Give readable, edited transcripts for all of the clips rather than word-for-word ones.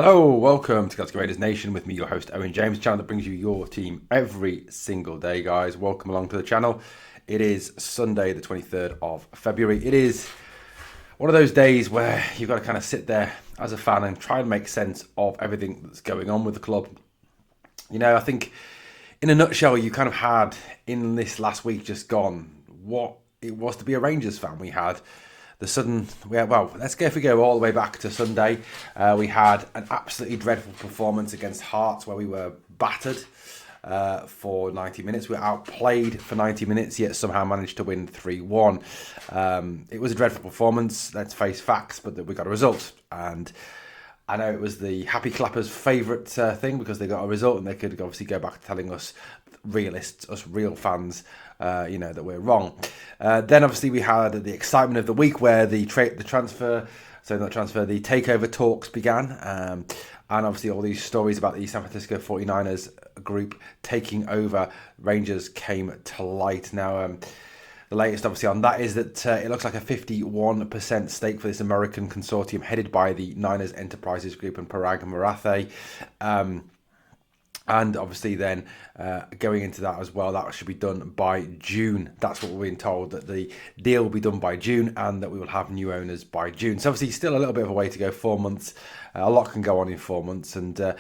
Hello, welcome to Glasgow Rangers Nation with me, your host Owen James, channel that brings you your team every single day, guys. Welcome along to the channel. It is Sunday, the 23rd of February. It is one of those days where you've got to kind of sit there as a fan and try and make sense of everything that's going on with the club. You know, I think in a nutshell, you kind of had in this last week just gone what it was to be a Rangers fan. We had if we go all the way back to Sunday, we had an absolutely dreadful performance against Hearts where we were battered for 90 minutes. We were outplayed for 90 minutes, yet somehow managed to win 3-1. It was a dreadful performance, let's face facts, but we got a result. And I know it was the happy clappers' favourite thing because they got a result and they could obviously go back to telling us realists, us real fans, that we're wrong. Then obviously we had the excitement of the week where the takeover talks began. And obviously all these stories about the San Francisco 49ers group taking over Rangers came to light. Now, the latest obviously on that is that it looks like a 51% stake for this American consortium headed by the Niners Enterprises Group and Parag Marathe. And obviously then going into that as well, that should be done by June. That's what we're being told, that the deal will be done by June and that we will have new owners by June. So obviously still a little bit of a way to go, 4 months. A lot can go on in 4 months. And the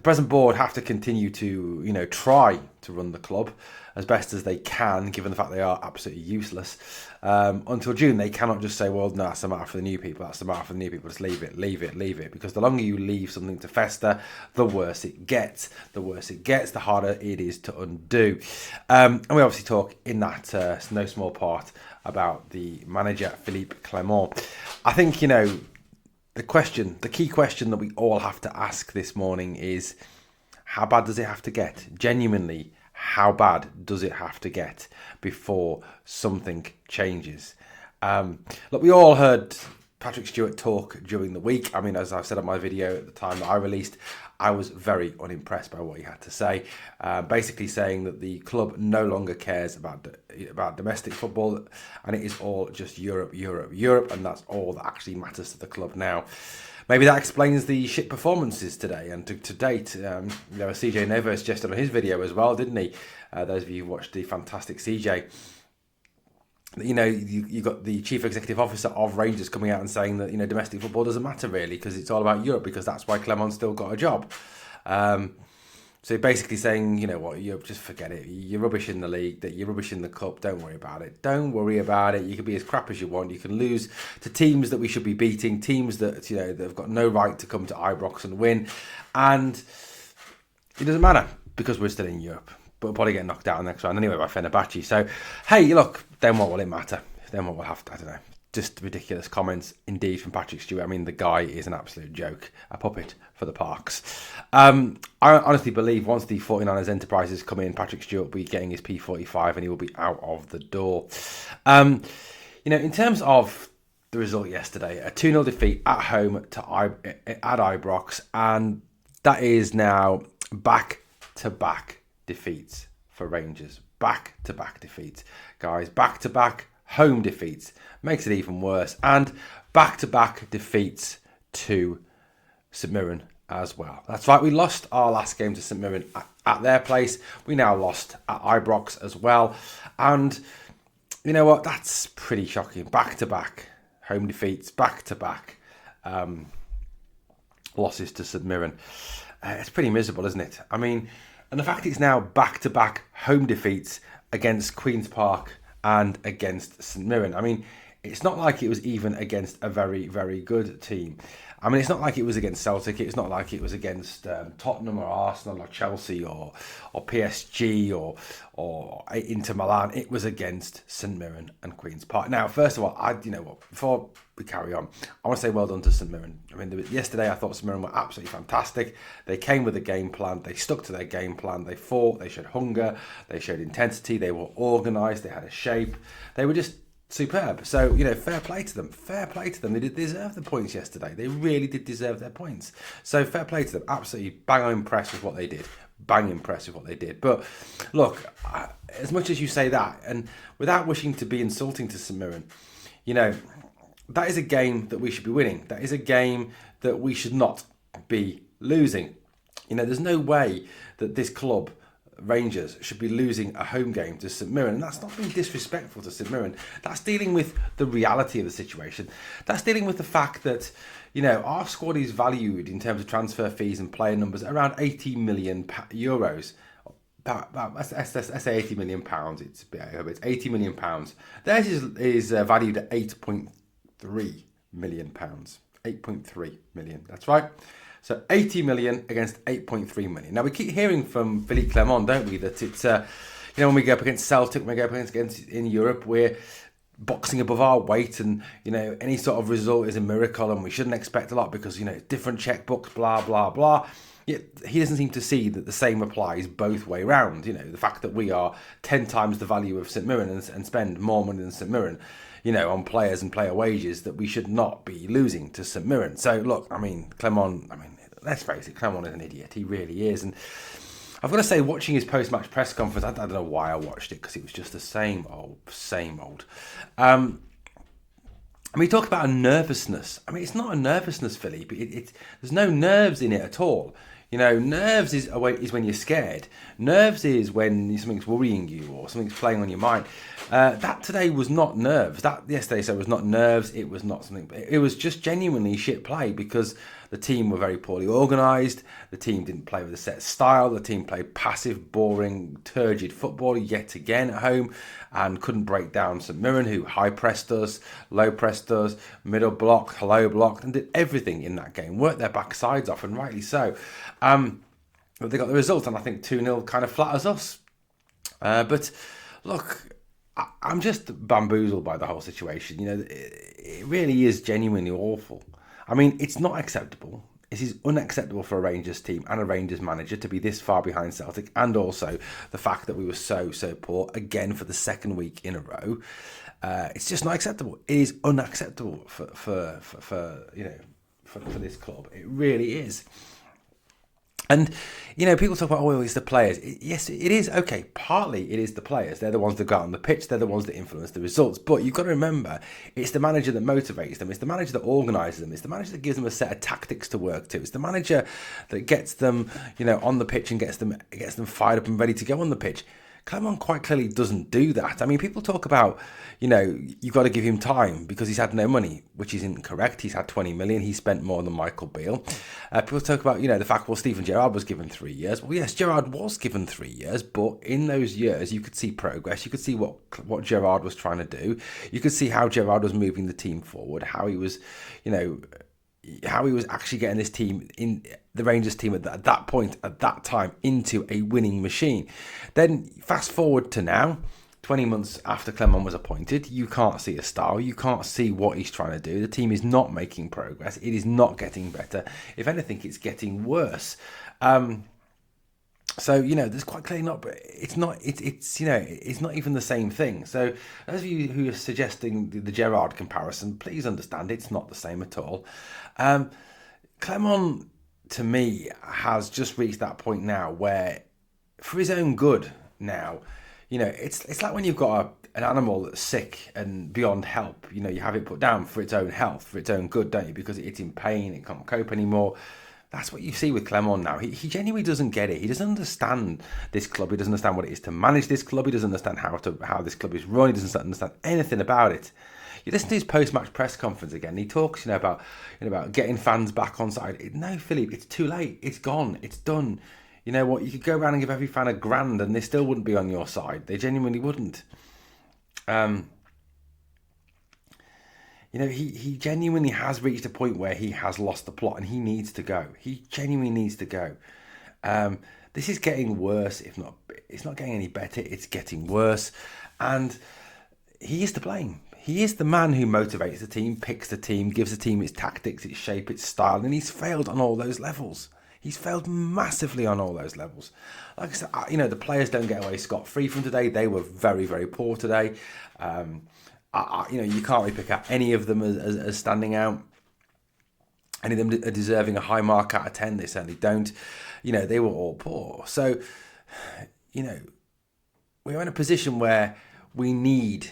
present board have to continue to, try to run the club as best as they can, given the fact they are absolutely useless. Until June, they cannot just say, well, no, that's the matter for the new people. That's the matter for the new people. Just leave it. Because the longer you leave something to fester, the worse it gets. The harder it is to undo. And we obviously talk in that no small part about the manager, Philippe Clement. I think, the key question that we all have to ask this morning is, how bad does it have to get? Genuinely, how bad does it have to get before something changes? Look, we all heard Patrick Stewart talk during the week. I mean, as I said on my video at the time that I released, I was very unimpressed by what he had to say. Basically saying that the club no longer cares about domestic football and it is all just Europe, and that's all that actually matters to the club now. Maybe that explains the shit performances today and to date. CJ Nova suggested on his video as well, didn't he? Those of you who watched the fantastic CJ. You got the chief executive officer of Rangers coming out and saying that, domestic football doesn't matter really because it's all about Europe, because that's why Clement's still got a job. So basically saying, you just forget it. You're rubbish in the league, that you're rubbish in the cup. Don't worry about it. You can be as crap as you want. You can lose to teams that we should be beating, teams that, that have got no right to come to Ibrox and win. And it doesn't matter because we're still in Europe. But we'll probably get knocked out in the next round anyway by Fenerbahce. So, hey, look, then what will it matter? Then what will have to, I don't know. Just ridiculous comments indeed from Patrick Stewart. I mean, the guy is an absolute joke, a puppet for the Parks. I honestly believe once the 49ers Enterprises come in, Patrick Stewart will be getting his P45 and he will be out of the door. In terms of the result yesterday, a 2-0 defeat at home at Ibrox, and that is now back-to-back defeats for Rangers. Back-to-back defeats. Guys, back-to-back home defeats. Makes it even worse. And back-to-back defeats to St Mirren as well. That's right, we lost our last game to St Mirren at their place. We now lost at Ibrox as well. And you know what? That's pretty shocking. Back-to-back home defeats. Back-to-back losses to St Mirren. It's pretty miserable, isn't it? I mean, and the fact it's now back-to-back home defeats against Queen's Park and against St Mirren. I mean, it's not like it was even against a very, very good team. I mean, it's not like it was against Celtic. It's not like it was against Tottenham or Arsenal or Chelsea or PSG or Inter Milan. It was against St Mirren and Queen's Park. Now, first of all, before we carry on, I want to say well done to St Mirren. I mean, yesterday I thought St Mirren were absolutely fantastic. They came with a game plan. They stuck to their game plan. They fought. They showed hunger. They showed intensity. They were organised. They had a shape. They were just superb. So, fair play to them. Fair play to them. They did deserve the points yesterday. They really did deserve their points. So, fair play to them. Absolutely bang impressed with what they did. Bang impressed with what they did. But, look, as much as you say that, and without wishing to be insulting to St Mirren, that is a game that we should be winning. That is a game that we should not be losing. There's no way that this club, Rangers, should be losing a home game to St Mirren, and that's not being disrespectful to St Mirren. That's dealing with the reality of the situation. That's dealing with the fact that our squad is valued in terms of transfer fees and player numbers around 80 million euros. Let's say 80 million pounds. It's 80 million pounds. Theirs is valued at 8.3 million pounds. 8.3 million. That's right. So 80 million against 8.3 million. Now we keep hearing from Philippe Clement, don't we, that it's when we go up against Celtic, when we go up against in Europe, we're boxing above our weight, and any sort of result is a miracle, and we shouldn't expect a lot because different checkbooks, blah blah blah. Yet he doesn't seem to see that the same applies both way round. The fact that we are 10 times the value of St Mirren and spend more money than St Mirren, on players and player wages, that we should not be losing to St Mirren. So look, Clement, let's face it, Clement is an idiot. He really is. And I've got to say, watching his post-match press conference, I don't know why I watched it, because it was just the same old. We talk about a nervousness. It's not a nervousness, Philippe. There's no nerves in it at all. Nerves is when you're scared. Nerves is when something's worrying you or something's playing on your mind. That today was not nerves. That yesterday was not nerves. It was not something. It was just genuinely shit play, because the team were very poorly organised. The team didn't play with a set style. The team played passive, boring, turgid football yet again at home, and couldn't break down St Mirren, who high pressed us, low pressed us, middle block, low blocked, and did everything in that game. Worked their backsides off, and rightly so. But they got the result, and I think 2-0 kind of flatters us. But look, I'm just bamboozled by the whole situation. It really is genuinely awful. It's not acceptable. It is unacceptable for a Rangers team and a Rangers manager to be this far behind Celtic, and also the fact that we were so poor again for the second week in a row. It's just not acceptable. It is unacceptable for this club. It really is. And, people talk about, it's the players. Yes, it is. Okay, partly it is the players. They're the ones that go out on the pitch. They're the ones that influence the results. But you've got to remember, it's the manager that motivates them. It's the manager that organises them. It's the manager that gives them a set of tactics to work to. It's the manager that gets them, on the pitch and gets them fired up and ready to go on the pitch. Clement quite clearly doesn't do that. People talk about, you've got to give him time because he's had no money, which is incorrect. He's had 20 million. He spent more than Michael Beale. People talk about, the fact, Steven Gerrard was given 3 years. Well, yes, Gerrard was given 3 years, but in those years, you could see progress. You could see what Gerrard was trying to do. You could see how Gerrard was moving the team forward, how he was, how he was actually getting this team, in the Rangers team at that point, at that time, into a winning machine. Then fast forward to now, 20 months after Clement was appointed, you can't see a style, you can't see what he's trying to do. The team is not making progress, it is not getting better. If anything, it's getting worse. So, there's quite clearly not, but it's not even the same thing. So those of you who are suggesting the Gerrard comparison, please understand it's not the same at all. Clement, to me, has just reached that point now where, for his own good now, it's like when you've got an animal that's sick and beyond help, you have it put down for its own health, for its own good, don't you? Because it's in pain, it can't cope anymore. That's what you see with Clement now. He genuinely doesn't get it. He doesn't understand this club. He doesn't understand what it is to manage this club. He doesn't understand how this club is run. He doesn't understand anything about it. You listen to his post-match press conference again. He talks, about getting fans back on side. No, Philippe, it's too late. It's gone. It's done. You know what? You could go around and give every fan $1,000, and they still wouldn't be on your side. They genuinely wouldn't. He genuinely has reached a point where he has lost the plot and he needs to go. He genuinely needs to go. This is getting worse, it's not getting any better, it's getting worse. And he is to blame. He is the man who motivates the team, picks the team, gives the team its tactics, its shape, its style, and he's failed on all those levels. He's failed massively on all those levels. Like I said, the players don't get away scot-free from today. They were very, very poor today. You can't really pick out any of them as standing out. Any of them are deserving a high mark out of 10. They certainly don't. They were all poor. So, we're in a position where we need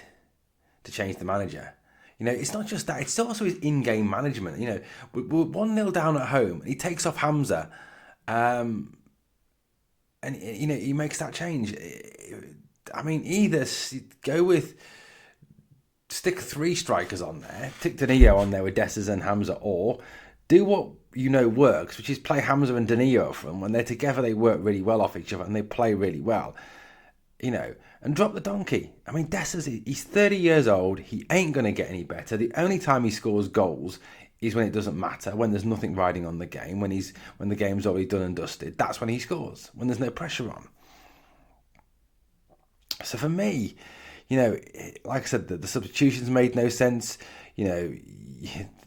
to change the manager. You know, it's not just that; it's also his in-game management. You know, we're 1-0 down at home, and he takes off Hamza, and you know he makes that change. I mean, either go with stick 3 strikers on there, stick Danilo on there with Dessers and Hamza, or do what you know works, which is play Hamza and Danilo from when they're together. They work really well off each other and they play really well. You know, and drop the donkey. I mean, Dessers, he's 30 years old. He ain't going to get any better. The only time he scores goals is when it doesn't matter, when there's nothing riding on the game, when the game's already done and dusted. That's when he scores, when there's no pressure on. So for me, you know, like I said, the substitutions made no sense. You know,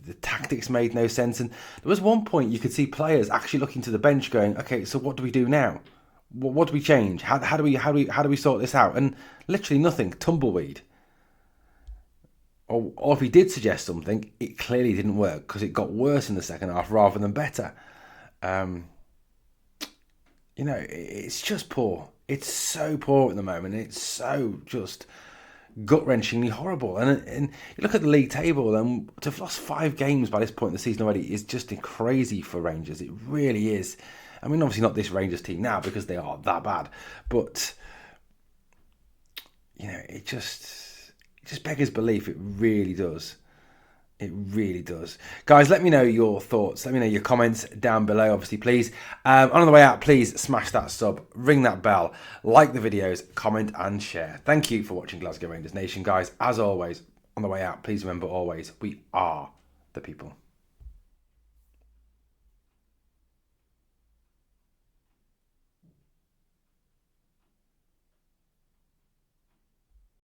the tactics made no sense. And there was one point you could see players actually looking to the bench going, okay, so what do we do now? What do we change? How do we sort this out? And literally nothing. Tumbleweed. Or if he did suggest something, it clearly didn't work because it got worse in the second half rather than better. You know, it's just poor. It's so poor at the moment. It's so just gut-wrenchingly horrible. And you look at the league table, and to have lost 5 games by this point in the season already is just crazy for Rangers. It really is. I mean, obviously not this Rangers team now because they are that bad. But, you know, it just beggars belief. It really does. It really does. Guys, let me know your thoughts. Let me know your comments down below, obviously, please. On the way out, please smash that sub, ring that bell, like the videos, comment and share. Thank you for watching Glasgow Rangers Nation, guys. As always, on the way out, please remember always, we are the people.